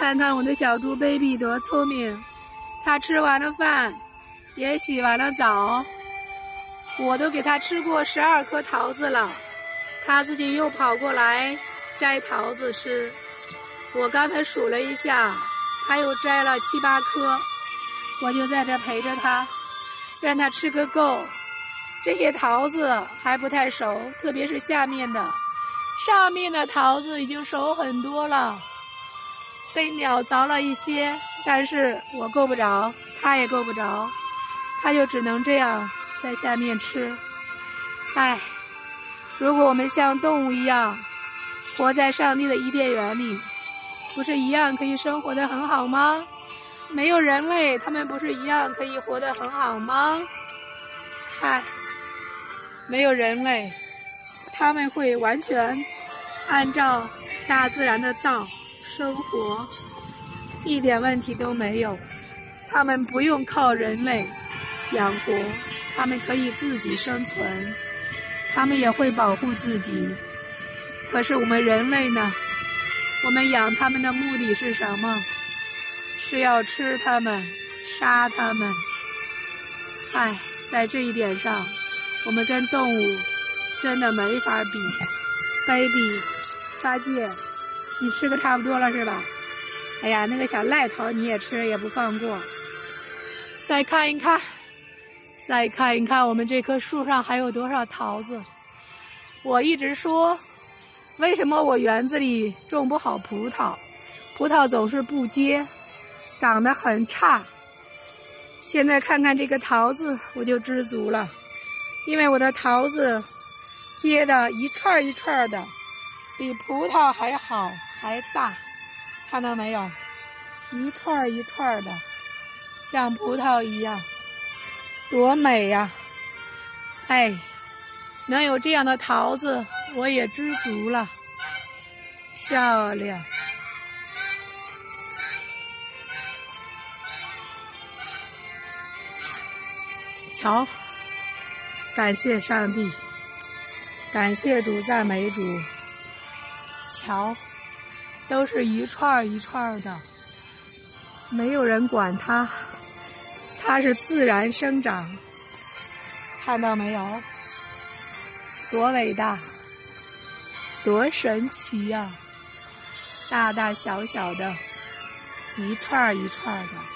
看看我的小猪 baby 多聪明，它吃完了饭，也洗完了澡，我都给它吃过12颗桃子了，它自己又跑过来摘桃子吃。我刚才数了一下，它又摘了7、8颗，我就在这陪着它，让它吃个够。这些桃子还不太熟，特别是下面的，上面的桃子已经熟很多了，被鸟凿了一些，但是我够不着，它也够不着，它就只能这样在下面吃。唉，如果我们像动物一样活在上帝的伊甸园里，不是一样可以生活得很好吗？没有人类，他们不是一样可以活得很好吗？嗨，没有人类，他们会完全按照大自然的道生活，一点问题都没有。他们不用靠人类养活，他们可以自己生存，他们也会保护自己。可是我们人类呢？我们养他们的目的是什么？是要吃他们，杀他们。嗨，在这一点上，我们跟动物真的没法比。baby， 八戒，你吃的差不多了是吧？哎呀，那个小赖桃你也吃，也不放过。再看一看，再看一看，我们这棵树上还有多少桃子？我一直说，为什么我园子里种不好葡萄？葡萄总是不结，长得很差。现在看看这个桃子，我就知足了，因为我的桃子结的一串一串的，比葡萄还好还大，看到没有？一串一串的，像葡萄一样，多美呀！哎，能有这样的桃子，我也知足了。漂亮！瞧，感谢上帝，感谢主，赞美主。瞧，都是一串一串的，没有人管它，它是自然生长，看到没有？多伟大，多神奇呀！大大小小的，一串一串的。